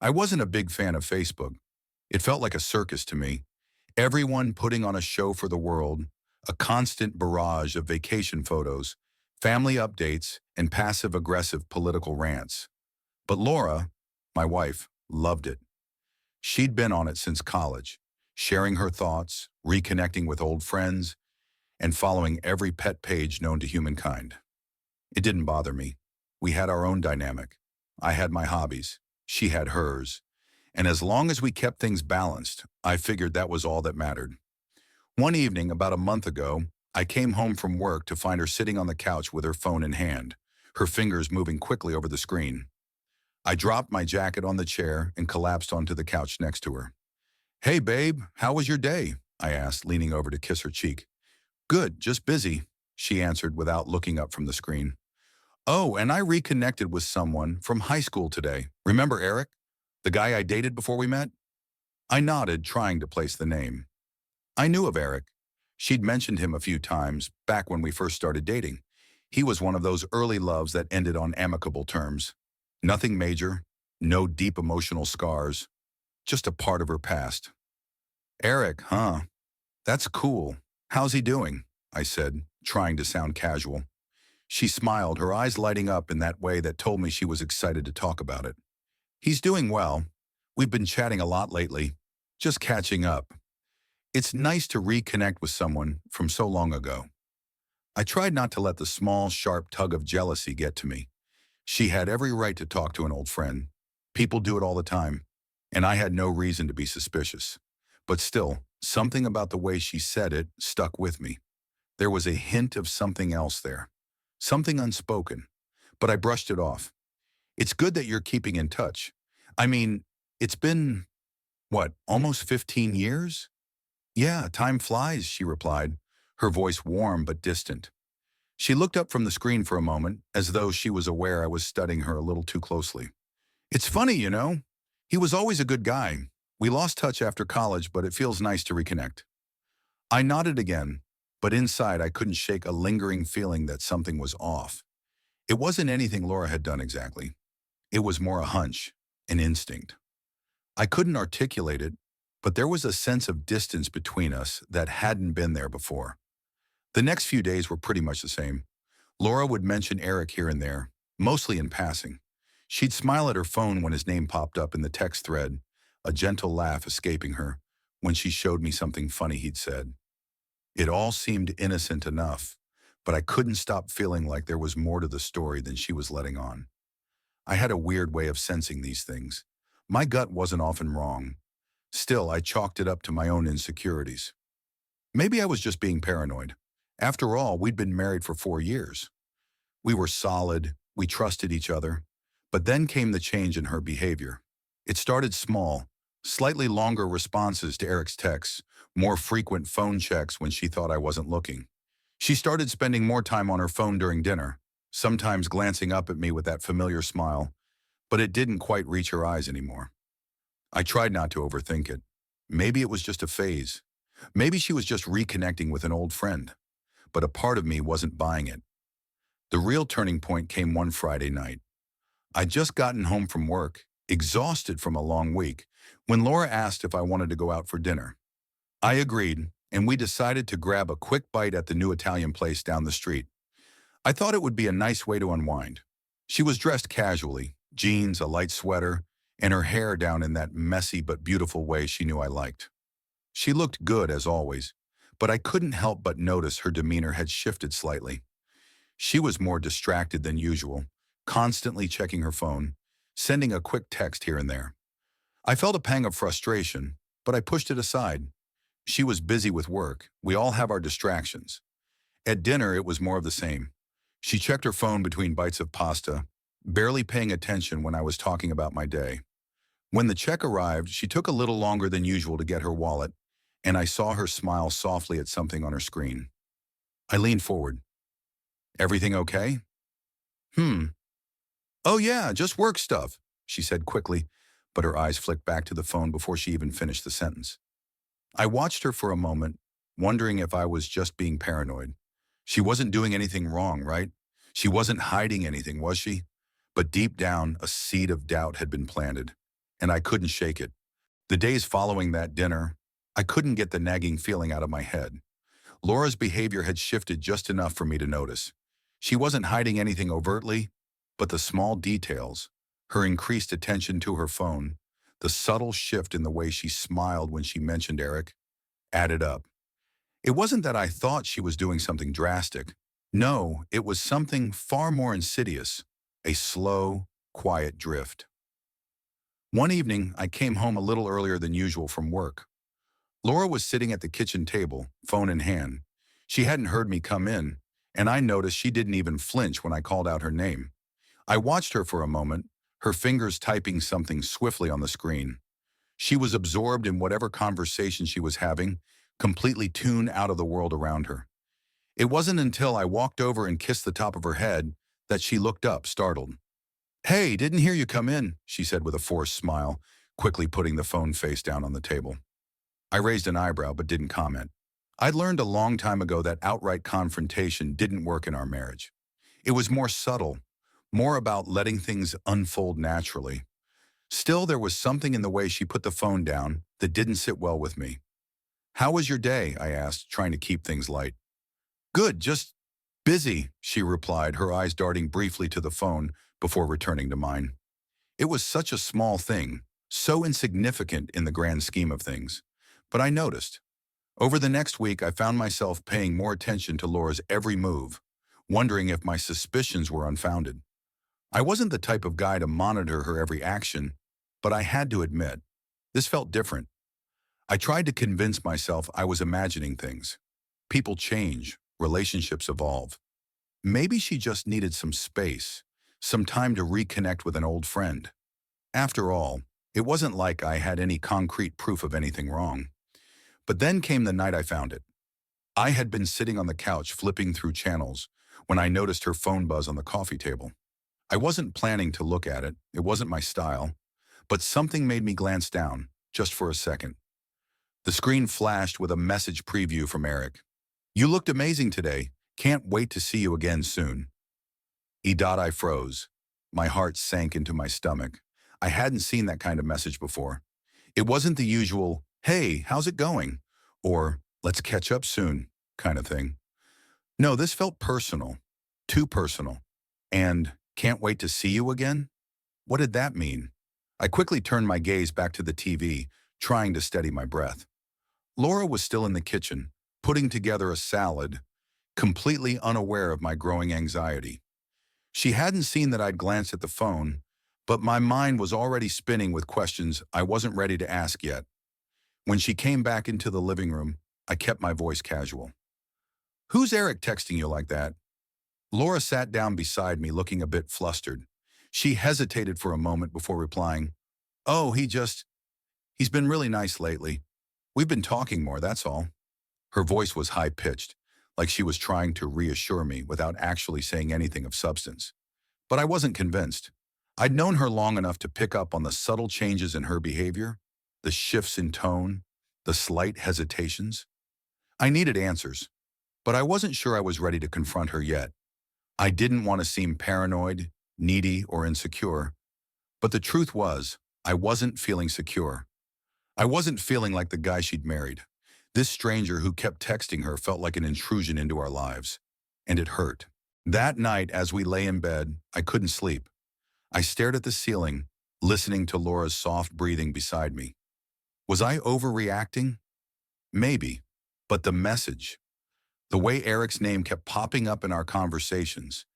I wasn't a big fan of Facebook. It felt like a circus to me. Everyone putting on a show for the world, a constant barrage of vacation photos, family updates, and passive-aggressive political rants. But Laura, my wife, loved it. She'd been on it since college, sharing her thoughts, reconnecting with old friends, and following every pet page known to humankind. It didn't bother me. We had our own dynamic. I had my hobbies. She had hers. And as long as we kept things balanced, I figured that was all that mattered. One evening, about a month ago, I came home from work to find her sitting on the couch with her phone in hand, her fingers moving quickly over the screen. I dropped my jacket on the chair and collapsed onto the couch next to her. "Hey, babe, how was your day?" I asked, leaning over to kiss her cheek. "Good, just busy," she answered without looking up from the screen. "Oh, and I reconnected with someone from high school today. Remember Eric? The guy I dated before we met?" I nodded, trying to place the name. I knew of Eric. She'd mentioned him a few times, back when we first started dating. He was one of those early loves that ended on amicable terms. Nothing major, no deep emotional scars, just a part of her past. "Eric, huh? That's cool. How's he doing?" I said, trying to sound casual. She smiled, her eyes lighting up in that way that told me she was excited to talk about it. "He's doing well. We've been chatting a lot lately, just catching up. It's nice to reconnect with someone from so long ago." I tried not to let the small, sharp tug of jealousy get to me. She had every right to talk to an old friend. People do it all the time, and I had no reason to be suspicious. But still, something about the way she said it stuck with me. There was a hint of something else there, something unspoken, but I brushed it off. "It's good that you're keeping in touch. I mean, it's been, what, almost 15 years?" "Yeah, time flies," she replied, her voice warm but distant. She looked up from the screen for a moment, as though she was aware I was studying her a little too closely. "It's funny, you know. He was always a good guy. We lost touch after college, but it feels nice to reconnect." I nodded again, but inside I couldn't shake a lingering feeling that something was off. It wasn't anything Laura had done exactly. It was more a hunch, an instinct. I couldn't articulate it, but there was a sense of distance between us that hadn't been there before. The next few days were pretty much the same. Laura would mention Eric here and there, mostly in passing. She'd smile at her phone when his name popped up in the text thread, a gentle laugh escaping her when she showed me something funny he'd said. It all seemed innocent enough, but I couldn't stop feeling like there was more to the story than she was letting on. I had a weird way of sensing these things. My gut wasn't often wrong. Still, I chalked it up to my own insecurities. Maybe I was just being paranoid. After all, we'd been married for 4 years. We were solid, we trusted each other. But then came the change in her behavior. It started small, slightly longer responses to Eric's texts, more frequent phone checks when she thought I wasn't looking. She started spending more time on her phone during dinner, sometimes glancing up at me with that familiar smile, but it didn't quite reach her eyes anymore. I tried not to overthink it. Maybe it was just a phase. Maybe she was just reconnecting with an old friend. But a part of me wasn't buying it. The real turning point came one Friday night. I'd just gotten home from work, exhausted from a long week, when Laura asked if I wanted to go out for dinner. I agreed, and we decided to grab a quick bite at the new Italian place down the street. I thought it would be a nice way to unwind. She was dressed casually, jeans, a light sweater, and her hair down in that messy but beautiful way she knew I liked. She looked good, as always, but I couldn't help but notice her demeanor had shifted slightly. She was more distracted than usual, constantly checking her phone, sending a quick text here and there. I felt a pang of frustration, but I pushed it aside. She was busy with work. We all have our distractions. At dinner, it was more of the same. She checked her phone between bites of pasta, barely paying attention when I was talking about my day. When the check arrived, she took a little longer than usual to get her wallet, and I saw her smile softly at something on her screen. I leaned forward. "Everything okay?" "Hmm. Oh yeah, just work stuff," she said quickly, but her eyes flicked back to the phone before she even finished the sentence. I watched her for a moment, wondering if I was just being paranoid. She wasn't doing anything wrong, right? She wasn't hiding anything, was she? But deep down, a seed of doubt had been planted. and I couldn't shake it. The days following that dinner, I couldn't get the nagging feeling out of my head. Laura's behavior had shifted just enough for me to notice. She wasn't hiding anything overtly, but the small details, her increased attention to her phone, the subtle shift in the way she smiled when she mentioned Eric, added up. It wasn't that I thought she was doing something drastic. No, it was something far more insidious, a slow, quiet drift. One evening, I came home a little earlier than usual from work. Laura was sitting at the kitchen table, phone in hand. She hadn't heard me come in, and I noticed she didn't even flinch when I called out her name. I watched her for a moment, her fingers typing something swiftly on the screen. She was absorbed in whatever conversation she was having, completely tuned out of the world around her. It wasn't until I walked over and kissed the top of her head that she looked up, startled. "Hey, didn't hear you come in," she said with a forced smile, quickly putting the phone face down on the table. I raised an eyebrow but didn't comment. I'd learned a long time ago that outright confrontation didn't work in our marriage. It was more subtle, more about letting things unfold naturally. Still, there was something in the way she put the phone down that didn't sit well with me. "How was your day?" I asked, trying to keep things light. "Good, just busy," she replied, her eyes darting briefly to the phone before returning to mine. It was such a small thing, so insignificant in the grand scheme of things. But I noticed. Over the next week, I found myself paying more attention to Laura's every move, wondering if my suspicions were unfounded. I wasn't the type of guy to monitor her every action, but I had to admit, this felt different. I tried to convince myself I was imagining things. People change, relationships evolve. Maybe she just needed some space, some time to reconnect with an old friend. After all, it wasn't like I had any concrete proof of anything wrong. But then came the night I found it. I had been sitting on the couch flipping through channels when I noticed her phone buzz on the coffee table. I wasn't planning to look at it, it wasn't my style, but something made me glance down, just for a second. The screen flashed with a message preview from Eric. "You looked amazing today. Can't wait to see you again soon." I froze. My heart sank into my stomach. I hadn't seen that kind of message before. It wasn't the usual, "Hey, how's it going?" or "Let's catch up soon" kind of thing. No, this felt personal, too personal. And "can't wait to see you again?" What did that mean? I quickly turned my gaze back to the TV, trying to steady my breath. Laura was still in the kitchen, putting together a salad, completely unaware of my growing anxiety. She hadn't seen that I'd glanced at the phone, but my mind was already spinning with questions I wasn't ready to ask yet. When she came back into the living room, I kept my voice casual. "Who's Eric texting you like that?" Laura sat down beside me, looking a bit flustered. She hesitated for a moment before replying, "Oh, he's been really nice lately. We've been talking more, that's all." Her voice was high-pitched, like she was trying to reassure me without actually saying anything of substance. But I wasn't convinced. I'd known her long enough to pick up on the subtle changes in her behavior, the shifts in tone, the slight hesitations. I needed answers, but I wasn't sure I was ready to confront her yet. I didn't want to seem paranoid, needy, or insecure. But the truth was, I wasn't feeling secure. I wasn't feeling like the guy she'd married. This stranger who kept texting her felt like an intrusion into our lives. And it hurt. That night, as we lay in bed, I couldn't sleep. I stared at the ceiling, listening to Laura's soft breathing beside me. Was I overreacting? Maybe. But the message, the way Eric's name kept popping up in our conversations,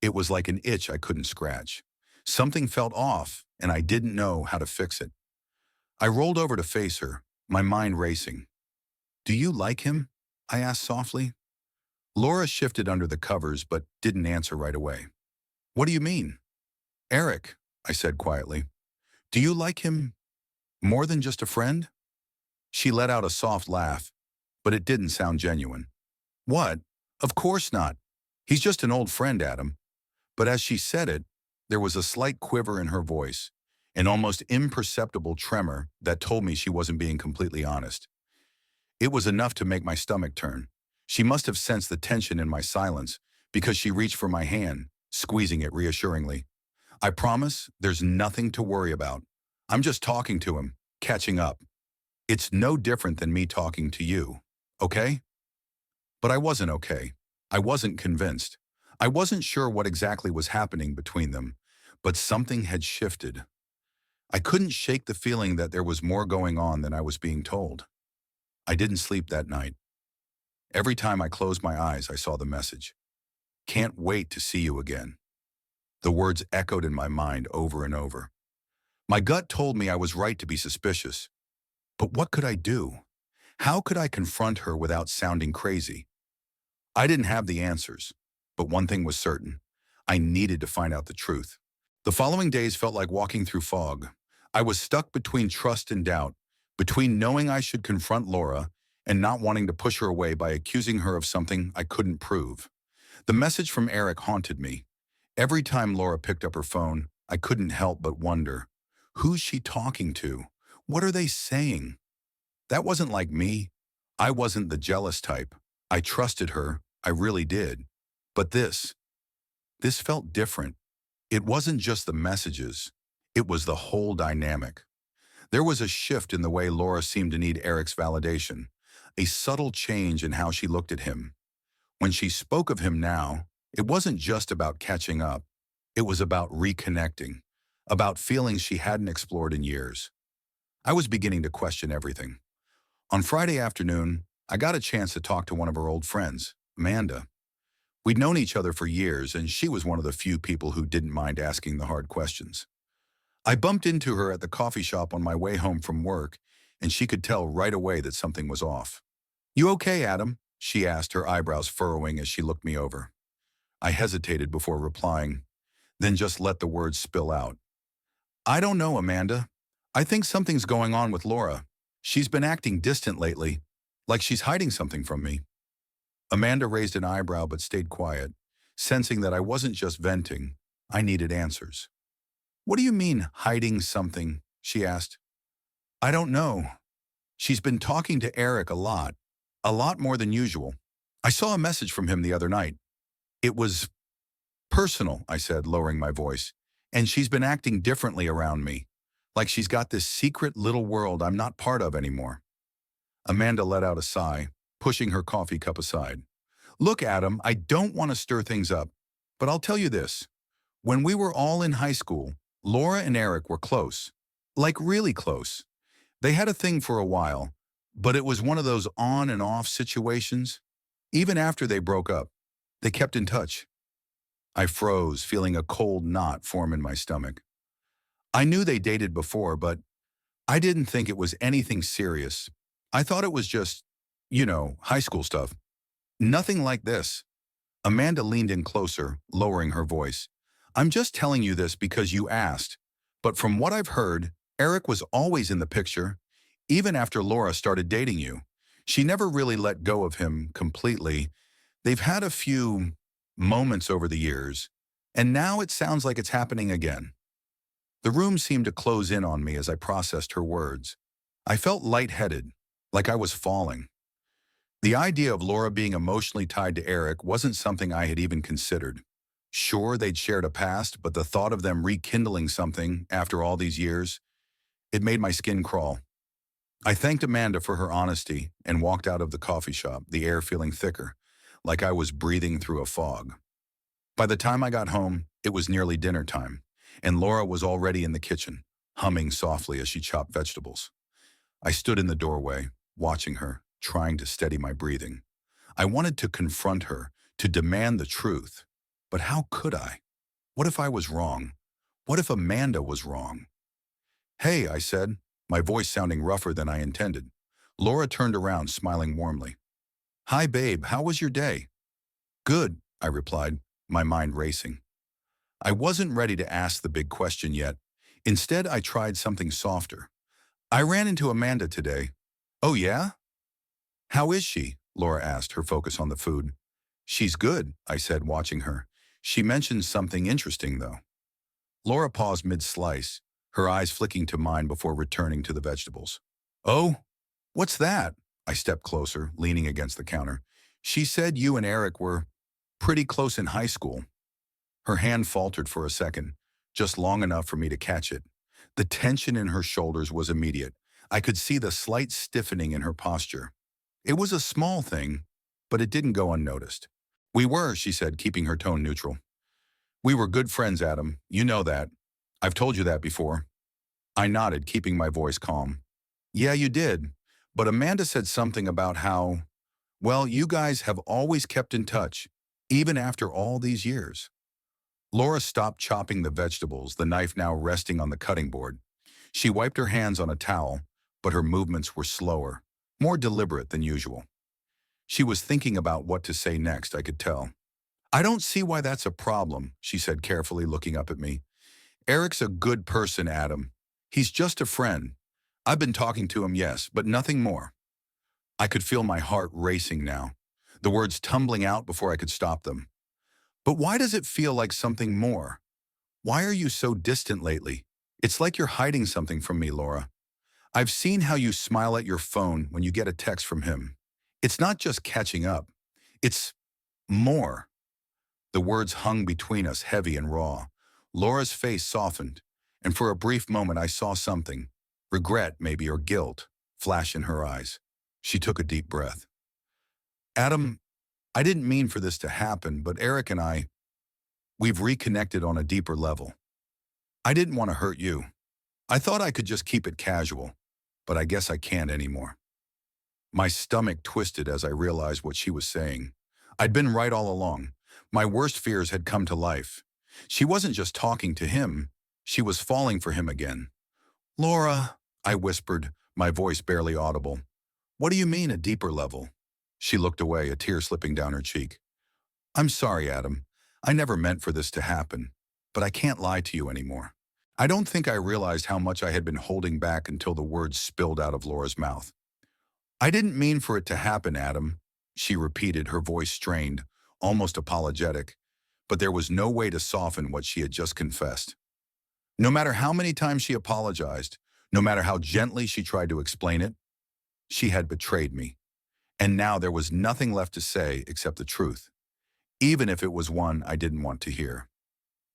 it was like an itch I couldn't scratch. Something felt off, and I didn't know how to fix it. I rolled over to face her, my mind racing. "Do you like him?" I asked softly. Laura shifted under the covers but didn't answer right away. "What do you mean?" "Eric," I said quietly. "Do you like him more than just a friend?" She let out a soft laugh, but it didn't sound genuine. "What? Of course not. He's just an old friend, Adam." But as she said it, there was a slight quiver in her voice, an almost imperceptible tremor that told me she wasn't being completely honest. It was enough to make my stomach turn. She must have sensed the tension in my silence because she reached for my hand, squeezing it reassuringly. "I promise there's nothing to worry about. I'm just talking to him, catching up. It's no different than me talking to you, okay? But I wasn't okay. I wasn't convinced. I wasn't sure what exactly was happening between them, but something had shifted. I couldn't shake the feeling that there was more going on than I was being told. I didn't sleep that night. Every time I closed my eyes, I saw the message. Can't wait to see you again. The words echoed in my mind over and over. My gut told me I was right to be suspicious. But what could I do? How could I confront her without sounding crazy? I didn't have the answers, but one thing was certain. I needed to find out the truth. The following days felt like walking through fog. I was stuck between trust and doubt, between knowing I should confront Laura and not wanting to push her away by accusing her of something I couldn't prove. The message from Eric haunted me. Every time Laura picked up her phone, I couldn't help but wonder, who's she talking to? What are they saying? That wasn't like me. I wasn't the jealous type. I trusted her, I really did. But this felt different. It wasn't just the messages. It was the whole dynamic. There was a shift in the way Laura seemed to need Eric's validation, a subtle change in how she looked at him. When she spoke of him now, it wasn't just about catching up. It was about reconnecting, about feelings she hadn't explored in years. I was beginning to question everything. On Friday afternoon, I got a chance to talk to one of her old friends, Amanda. We'd known each other for years, and she was one of the few people who didn't mind asking the hard questions. I bumped into her at the coffee shop on my way home from work, and she could tell right away that something was off. "You okay, Adam?" she asked, her eyebrows furrowing as she looked me over. I hesitated before replying, then just let the words spill out. "I don't know, Amanda. I think something's going on with Laura. She's been acting distant lately, like she's hiding something from me." Amanda raised an eyebrow but stayed quiet, sensing that I wasn't just venting. I needed answers. "What do you mean, hiding something?" she asked. "I don't know. She's been talking to Eric a lot more than usual. I saw a message from him the other night. It was personal," I said, lowering my voice, "and she's been acting differently around me, like she's got this secret little world I'm not part of anymore." Amanda let out a sigh, pushing her coffee cup aside. "Look, Adam, I don't want to stir things up, but I'll tell you this. When we were all in high school, Laura and Eric were close. Like really close. They had a thing for a while, but it was one of those on and off situations. Even after they broke up, they kept in touch." I froze, feeling a cold knot form in my stomach. I knew they dated before, but I didn't think it was anything serious. I thought it was just, high school stuff. Nothing like this. Amanda leaned in closer, lowering her voice. "I'm just telling you this because you asked, but from what I've heard, Eric was always in the picture, even after Laura started dating you. She never really let go of him completely. They've had a few moments over the years, and now it sounds like it's happening again." The room seemed to close in on me as I processed her words. I felt lightheaded, like I was falling. The idea of Laura being emotionally tied to Eric wasn't something I had even considered. Sure, they'd shared a past, but the thought of them rekindling something after all these years, it made my skin crawl. I thanked Amanda for her honesty and walked out of the coffee shop, the air feeling thicker, like I was breathing through a fog. By the time I got home, it was nearly dinner time, and Laura was already in the kitchen, humming softly as she chopped vegetables. I stood in the doorway, watching her, trying to steady my breathing. I wanted to confront her, to demand the truth. But how could I? What if I was wrong? What if Amanda was wrong? "Hey," I said, my voice sounding rougher than I intended. Laura turned around, smiling warmly. "Hi, babe, how was your day?" "Good," I replied, my mind racing. I wasn't ready to ask the big question yet. Instead, I tried something softer. "I ran into Amanda today." "Oh, yeah? How is she?" Laura asked, her focus on the food. "She's good," I said, watching her. "She mentioned something interesting, though." Laura paused mid-slice, her eyes flicking to mine before returning to the vegetables. "Oh, what's that?" I stepped closer, leaning against the counter. "She said you and Eric were pretty close in high school." Her hand faltered for a second, just long enough for me to catch it. The tension in her shoulders was immediate. I could see the slight stiffening in her posture. It was a small thing, but it didn't go unnoticed. "We were," she said, keeping her tone neutral. "We were good friends, Adam. You know that. I've told you that before." I nodded, keeping my voice calm. "Yeah, you did. But Amanda said something about how, well, you guys have always kept in touch, even after all these years." Laura stopped chopping the vegetables, the knife now resting on the cutting board. She wiped her hands on a towel, but her movements were slower, more deliberate than usual. She was thinking about what to say next, I could tell. "I don't see why that's a problem," she said carefully, looking up at me. "Eric's a good person, Adam. He's just a friend. I've been talking to him, yes, but nothing more." I could feel my heart racing now, the words tumbling out before I could stop them. "But why does it feel like something more? Why are you so distant lately? It's like you're hiding something from me, Laura. I've seen how you smile at your phone when you get a text from him. It's not just catching up. It's more." The words hung between us, heavy and raw. Laura's face softened, and for a brief moment I saw something, regret maybe or guilt, flash in her eyes. She took a deep breath. "Adam, I didn't mean for this to happen, but Eric and we've reconnected on a deeper level. I didn't want to hurt you. I thought I could just keep it casual, but I guess I can't anymore." My stomach twisted as I realized what she was saying. I'd been right all along. My worst fears had come to life. She wasn't just talking to him, she was falling for him again. "Laura," I whispered, my voice barely audible. "What do you mean a deeper level?" She looked away, a tear slipping down her cheek. "I'm sorry, Adam. I never meant for this to happen, but I can't lie to you anymore." I don't think I realized how much I had been holding back until the words spilled out of Laura's mouth. "I didn't mean for it to happen, Adam," she repeated, her voice strained, almost apologetic, but there was no way to soften what she had just confessed. No matter how many times she apologized, no matter how gently she tried to explain it, she had betrayed me. And now there was nothing left to say except the truth, even if it was one I didn't want to hear.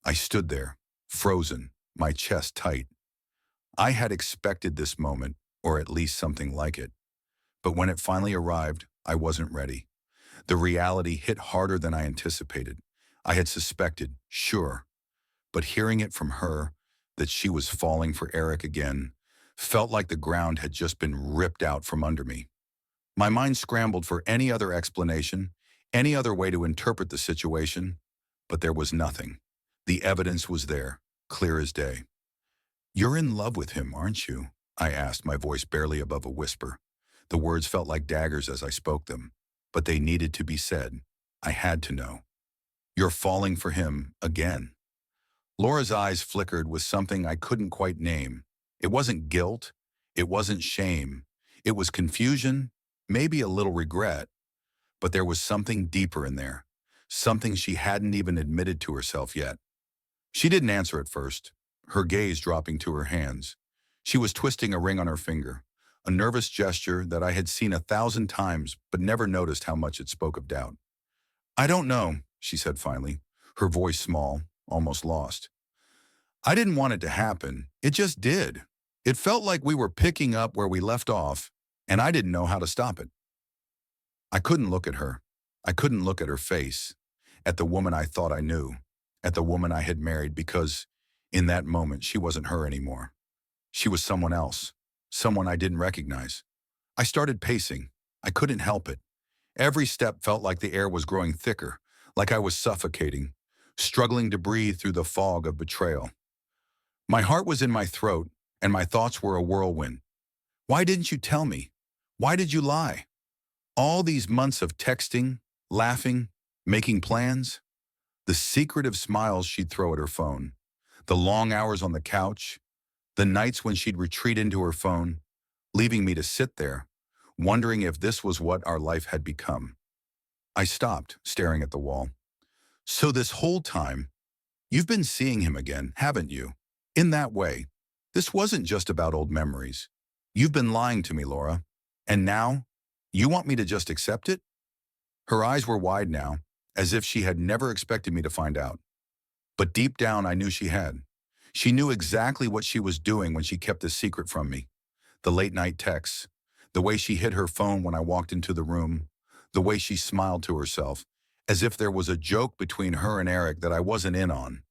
I stood there, frozen, my chest tight. I had expected this moment, or at least something like it. But when it finally arrived, I wasn't ready. The reality hit harder than I anticipated. I had suspected, sure, but hearing it from her, that she was falling for Eric again, felt like the ground had just been ripped out from under me. My mind scrambled for any other explanation, any other way to interpret the situation, but there was nothing. The evidence was there, clear as day. "You're in love with him, aren't you?" I asked, my voice barely above a whisper. The words felt like daggers as I spoke them, but they needed to be said. I had to know. "You're falling for him again." Laura's eyes flickered with something I couldn't quite name. It wasn't guilt. It wasn't shame. It was confusion, maybe a little regret, but there was something deeper in there, something she hadn't even admitted to herself yet. She didn't answer at first, her gaze dropping to her hands. She was twisting a ring on her finger, a nervous gesture that I had seen 1,000 times but never noticed how much it spoke of doubt. "I don't know," she said finally, her voice small, almost lost. "I didn't want it to happen. It just did. It felt like we were picking up where we left off, and I didn't know how to stop it." I couldn't look at her. I couldn't look at her face, at the woman I thought I knew, at the woman I had married, because in that moment she wasn't her anymore. She was someone else, someone I didn't recognize. I started pacing. I couldn't help it. Every step felt like the air was growing thicker, like I was suffocating, struggling to breathe through the fog of betrayal. My heart was in my throat, and my thoughts were a whirlwind. Why didn't you tell me? Why did you lie? All these months of texting, laughing, making plans, the secretive smiles she'd throw at her phone, the long hours on the couch, the nights when she'd retreat into her phone, leaving me to sit there, wondering if this was what our life had become. I stopped, staring at the wall. "So this whole time, you've been seeing him again, haven't you? In that way. This wasn't just about old memories. You've been lying to me, Laura. And now, you want me to just accept it?" Her eyes were wide now, as if she had never expected me to find out. But deep down, I knew she had. She knew exactly what she was doing when she kept this secret from me. The late-night texts, the way she hid her phone when I walked into the room, the way she smiled to herself, as if there was a joke between her and Eric that I wasn't in on.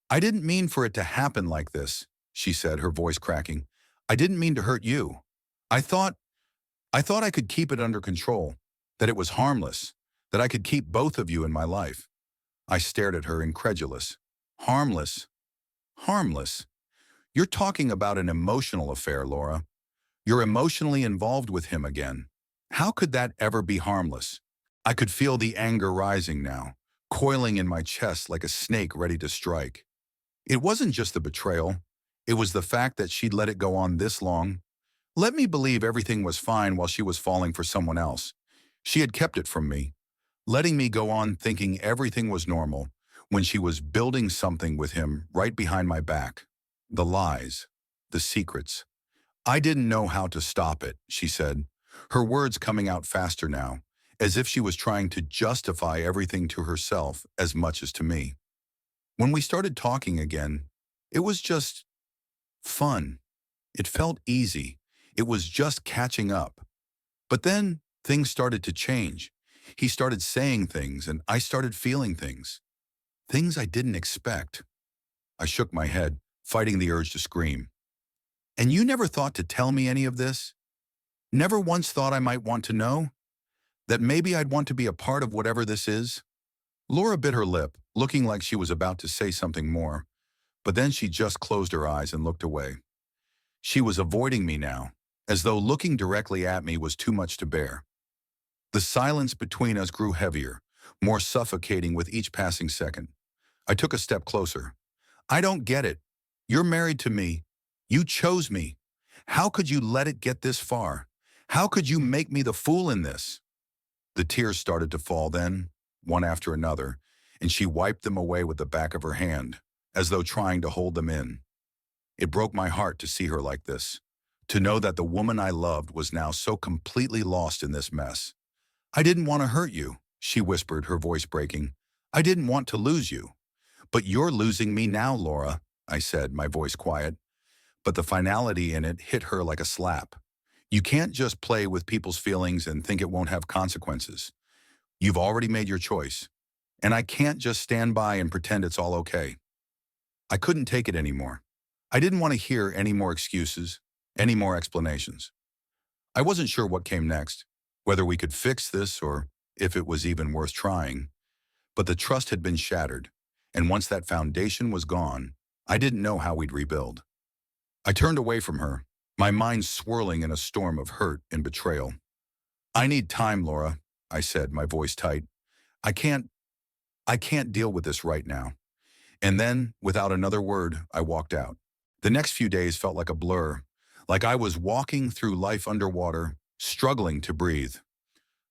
"I didn't mean for it to happen like this," she said, her voice cracking. "I didn't mean to hurt you. I thought, I thought I could keep it under control, that it was harmless, that I could keep both of you in my life." I stared at her, incredulous. "Harmless? Harmless? You're talking about an emotional affair, Laura. You're emotionally involved with him again. How could that ever be harmless?" I could feel the anger rising now, coiling in my chest like a snake ready to strike. It wasn't just the betrayal. It was the fact that she'd let it go on this long. Let me believe everything was fine while she was falling for someone else. She had kept it from me, letting me go on thinking everything was normal when she was building something with him right behind my back. The lies, the secrets. "I didn't know how to stop it," she said, her words coming out faster now, as if she was trying to justify everything to herself as much as to me. When we started talking again, it was just fun. It felt easy. It was just catching up. But then things started to change. He started saying things and I started feeling things. Things I didn't expect. I shook my head, fighting the urge to scream. "And you never thought to tell me any of this? Never once thought I might want to know? That maybe I'd want to be a part of whatever this is?" Laura bit her lip, looking like she was about to say something more, but then she just closed her eyes and looked away. She was avoiding me now, as though looking directly at me was too much to bear. The silence between us grew heavier, more suffocating with each passing second. I took a step closer. "I don't get it. You're married to me. You chose me. How could you let it get this far? How could you make me the fool in this?" The tears started to fall then, one after another, and she wiped them away with the back of her hand, as though trying to hold them in. It broke my heart to see her like this, to know that the woman I loved was now so completely lost in this mess. "I didn't want to hurt you," she whispered, her voice breaking. "I didn't want to lose you." "But you're losing me now, Laura," I said, my voice quiet. But the finality in it hit her like a slap. You can't just play with people's feelings and think it won't have consequences. You've already made your choice. And I can't just stand by and pretend it's all okay. I couldn't take it anymore. I didn't want to hear any more excuses, any more explanations. I wasn't sure what came next, whether we could fix this or if it was even worth trying. But the trust had been shattered, and once that foundation was gone, I didn't know how we'd rebuild. I turned away from her, my mind swirling in a storm of hurt and betrayal. "I need time, Laura," I said, my voice tight. I can't deal with this right now." And then, without another word, I walked out. The next few days felt like a blur, like I was walking through life underwater, struggling to breathe.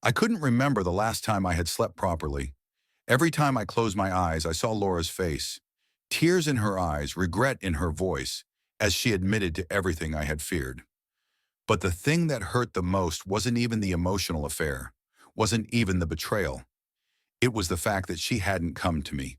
I couldn't remember the last time I had slept properly. Every time I closed my eyes, I saw Laura's face, tears in her eyes, regret in her voice, as she admitted to everything I had feared. But the thing that hurt the most wasn't even the emotional affair, wasn't even the betrayal. It was the fact that she hadn't come to me.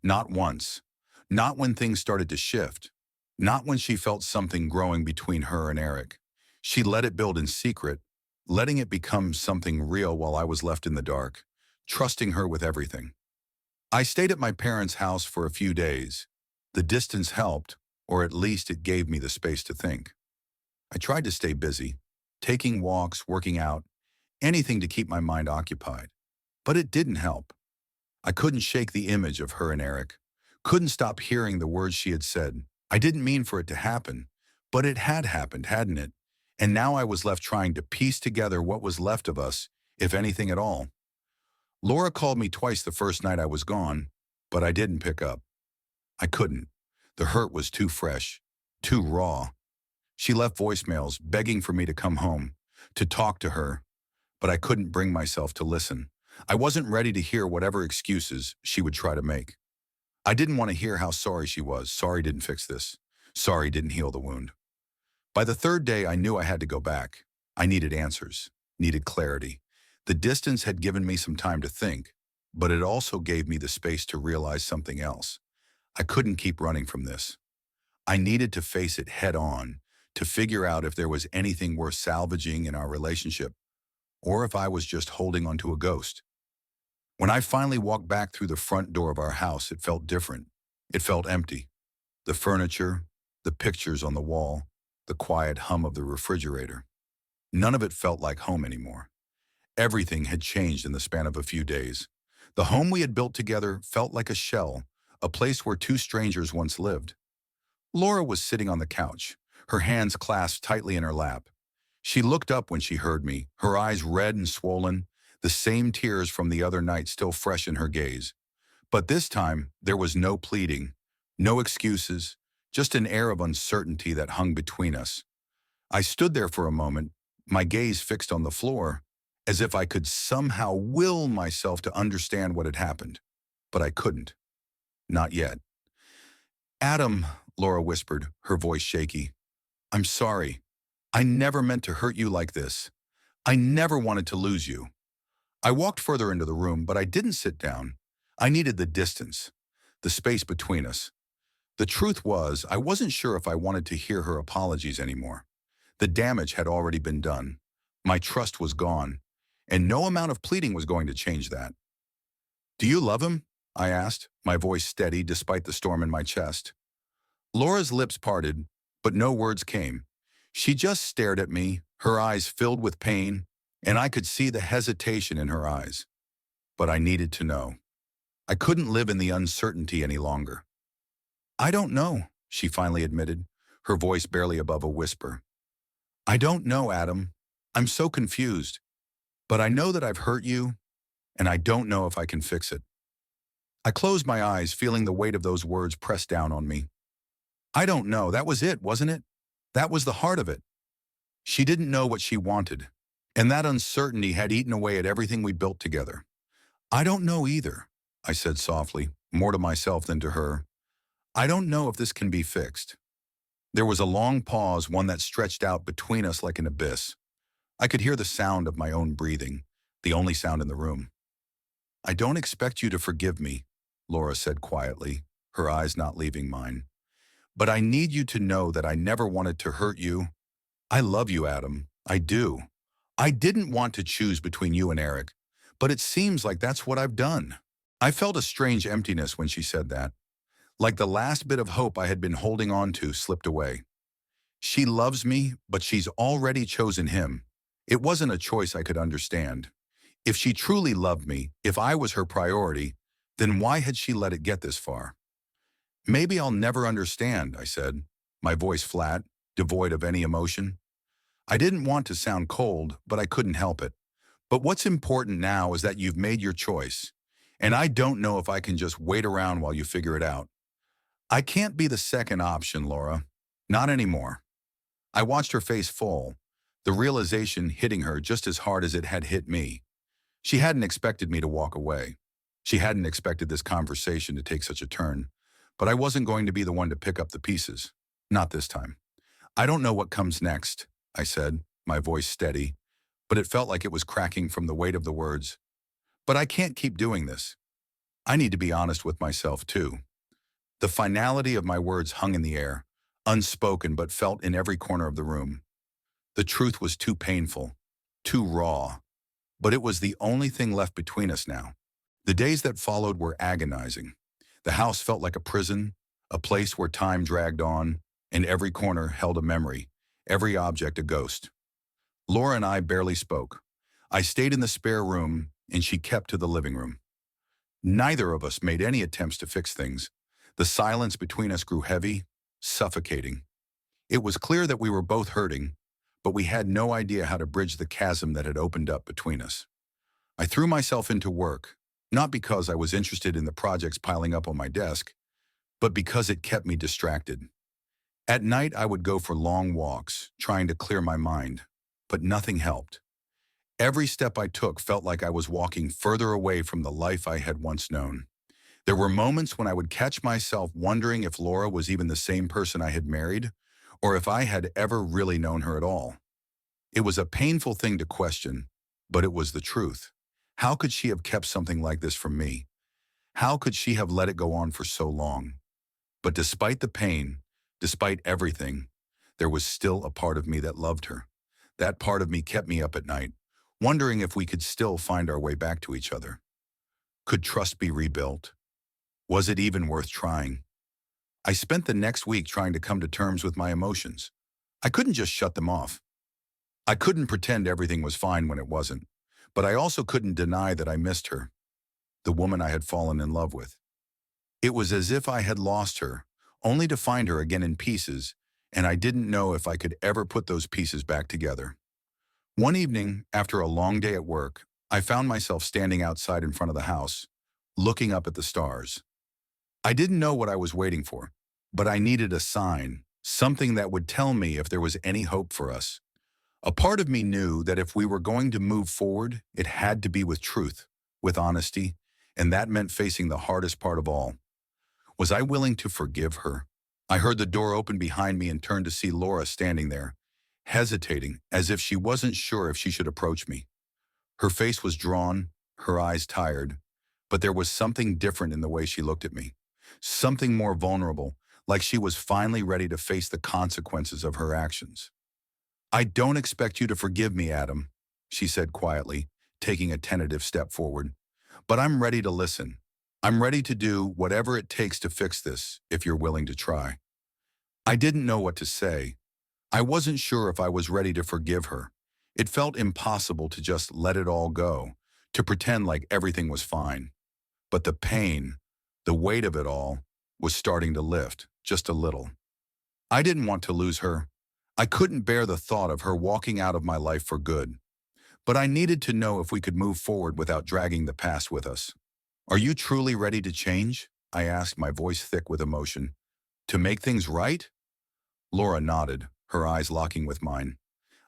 Not once. Not when things started to shift. Not when she felt something growing between her and Eric. She let it build in secret, letting it become something real while I was left in the dark, trusting her with everything. I stayed at my parents' house for a few days. The distance helped, or at least it gave me the space to think. I tried to stay busy, taking walks, working out, anything to keep my mind occupied. But it didn't help. I couldn't shake the image of her and Eric, couldn't stop hearing the words she had said. I didn't mean for it to happen, but it had happened, hadn't it? And now I was left trying to piece together what was left of us, if anything at all. Laura called me twice the first night I was gone, but I didn't pick up. I couldn't. The hurt was too fresh, too raw. She left voicemails begging for me to come home, to talk to her, but I couldn't bring myself to listen. I wasn't ready to hear whatever excuses she would try to make. I didn't want to hear how sorry she was. Sorry didn't fix this. Sorry didn't heal the wound. By the third day, I knew I had to go back. I needed answers, needed clarity. The distance had given me some time to think, but it also gave me the space to realize something else. I couldn't keep running from this. I needed to face it head on, to figure out if there was anything worth salvaging in our relationship, or if I was just holding onto a ghost. When I finally walked back through the front door of our house, it felt different. It felt empty. The furniture, the pictures on the wall, the quiet hum of the refrigerator. None of it felt like home anymore. Everything had changed in the span of a few days. The home we had built together felt like a shell, a place where two strangers once lived. Laura was sitting on the couch, her hands clasped tightly in her lap. She looked up when she heard me, her eyes red and swollen, the same tears from the other night still fresh in her gaze. But this time, there was no pleading, no excuses, just an air of uncertainty that hung between us. I stood there for a moment, my gaze fixed on the floor, as if I could somehow will myself to understand what had happened. But I couldn't. Not yet. Adam, Laura whispered, her voice shaky. I'm sorry. I never meant to hurt you like this. I never wanted to lose you. I walked further into the room, but I didn't sit down. I needed the distance, the space between us. The truth was, I wasn't sure if I wanted to hear her apologies anymore. The damage had already been done. My trust was gone, and no amount of pleading was going to change that. Do you love him? I asked, my voice steady despite the storm in my chest. Laura's lips parted, but no words came. She just stared at me, her eyes filled with pain, and I could see the hesitation in her eyes. But I needed to know. I couldn't live in the uncertainty any longer. I don't know, she finally admitted, her voice barely above a whisper. I don't know, Adam. I'm so confused. But I know that I've hurt you, and I don't know if I can fix it. I closed my eyes, feeling the weight of those words press down on me. I don't know, that was it, wasn't it? That was the heart of it. She didn't know what she wanted, and that uncertainty had eaten away at everything we built together. I don't know either, I said softly, more to myself than to her. I don't know if this can be fixed. There was a long pause, one that stretched out between us like an abyss. I could hear the sound of my own breathing, the only sound in the room. I don't expect you to forgive me, Laura said quietly, her eyes not leaving mine. But I need you to know that I never wanted to hurt you. I love you, Adam. I do. I didn't want to choose between you and Eric, but it seems like that's what I've done. I felt a strange emptiness when she said that, like the last bit of hope I had been holding on to slipped away. She loves me, but she's already chosen him. It wasn't a choice I could understand. If she truly loved me, if I was her priority, then why had she let it get this far? Maybe I'll never understand, I said, my voice flat, devoid of any emotion. I didn't want to sound cold, but I couldn't help it. But what's important now is that you've made your choice, and I don't know if I can just wait around while you figure it out. I can't be the second option, Laura. Not anymore. I watched her face fall, the realization hitting her just as hard as it had hit me. She hadn't expected me to walk away. She hadn't expected this conversation to take such a turn, but I wasn't going to be the one to pick up the pieces. Not this time. I don't know what comes next, I said, my voice steady, but it felt like it was cracking from the weight of the words. But I can't keep doing this. I need to be honest with myself, too. The finality of my words hung in the air, unspoken but felt in every corner of the room. The truth was too painful, too raw, but it was the only thing left between us now. The days that followed were agonizing. The house felt like a prison, a place where time dragged on, and every corner held a memory, every object a ghost. Laura and I barely spoke. I stayed in the spare room, and she kept to the living room. Neither of us made any attempts to fix things. The silence between us grew heavy, suffocating. It was clear that we were both hurting, but we had no idea how to bridge the chasm that had opened up between us. I threw myself into work, not because I was interested in the projects piling up on my desk, but because it kept me distracted. At night, I would go for long walks, trying to clear my mind, but nothing helped. Every step I took felt like I was walking further away from the life I had once known. There were moments when I would catch myself wondering if Laura was even the same person I had married, or if I had ever really known her at all. It was a painful thing to question, but it was the truth. How could she have kept something like this from me? How could she have let it go on for so long? But despite the pain, Despite everything, there was still a part of me that loved her. That part of me kept me up at night, wondering if we could still find our way back to each other. Could trust be rebuilt? Was it even worth trying? I spent the next week trying to come to terms with my emotions. I couldn't just shut them off. I couldn't pretend everything was fine when it wasn't, but I also couldn't deny that I missed her, the woman I had fallen in love with. It was as if I had lost her, only to find her again in pieces, and I didn't know if I could ever put those pieces back together. One evening, after a long day at work, I found myself standing outside in front of the house, looking up at the stars. I didn't know what I was waiting for, but I needed a sign, something that would tell me if there was any hope for us. A part of me knew that if we were going to move forward, it had to be with truth, with honesty, and that meant facing the hardest part of all. Was I willing to forgive her? I heard the door open behind me and turned to see Laura standing there, hesitating, as if she wasn't sure if she should approach me. Her face was drawn, her eyes tired, but there was something different in the way she looked at me. Something more vulnerable, like she was finally ready to face the consequences of her actions. "I don't expect you to forgive me, Adam," she said quietly, taking a tentative step forward. "But I'm ready to listen. I'm ready to do whatever it takes to fix this, if you're willing to try." I didn't know what to say. I wasn't sure if I was ready to forgive her. It felt impossible to just let it all go, to pretend like everything was fine. But the pain, the weight of it all, was starting to lift, just a little. I didn't want to lose her. I couldn't bear the thought of her walking out of my life for good. But I needed to know if we could move forward without dragging the past with us. "Are you truly ready to change?" I asked, my voice thick with emotion. "To make things right?" Laura nodded, her eyes locking with mine.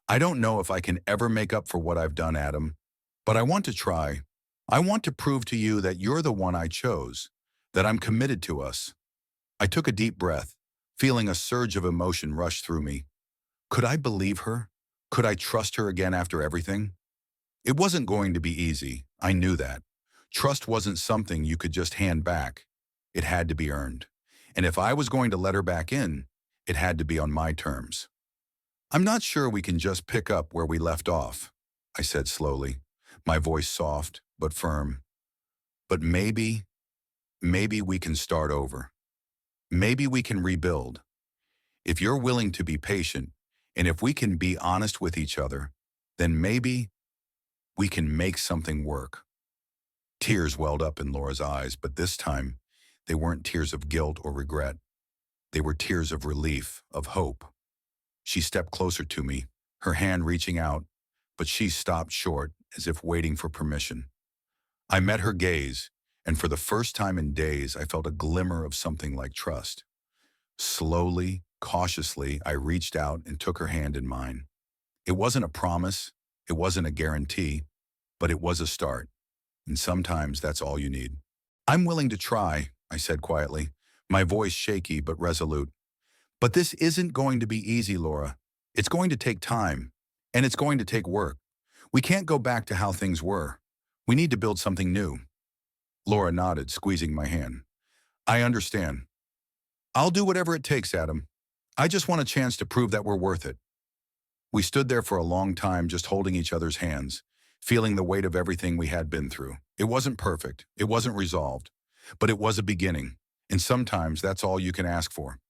"I don't know if I can ever make up for what I've done, Adam, but I want to try. I want to prove to you that you're the one I chose, that I'm committed to us." I took a deep breath, feeling a surge of emotion rush through me. Could I believe her? Could I trust her again after everything? It wasn't going to be easy, I knew that. Trust wasn't something you could just hand back. It had to be earned. And if I was going to let her back in, it had to be on my terms. "I'm not sure we can just pick up where we left off," I said slowly, my voice soft but firm. "But maybe we can start over. Maybe we can rebuild. If you're willing to be patient, and if we can be honest with each other, then maybe we can make something work." Tears welled up in Laura's eyes, but this time, they weren't tears of guilt or regret. They were tears of relief, of hope. She stepped closer to me, her hand reaching out, but she stopped short, as if waiting for permission. I met her gaze, and for the first time in days, I felt a glimmer of something like trust. Slowly, cautiously, I reached out and took her hand in mine. It wasn't a promise, it wasn't a guarantee, but it was a start. And sometimes that's all you need. "I'm willing to try," I said quietly, my voice shaky but resolute. "But this isn't going to be easy, Laura. It's going to take time, and it's going to take work. We can't go back to how things were. We need to build something new." Laura nodded, squeezing my hand. "I understand. I'll do whatever it takes, Adam. I just want a chance to prove that we're worth it." We stood there for a long time, just holding each other's hands, feeling the weight of everything we had been through. It wasn't perfect, it wasn't resolved, but it was a beginning, and sometimes that's all you can ask for.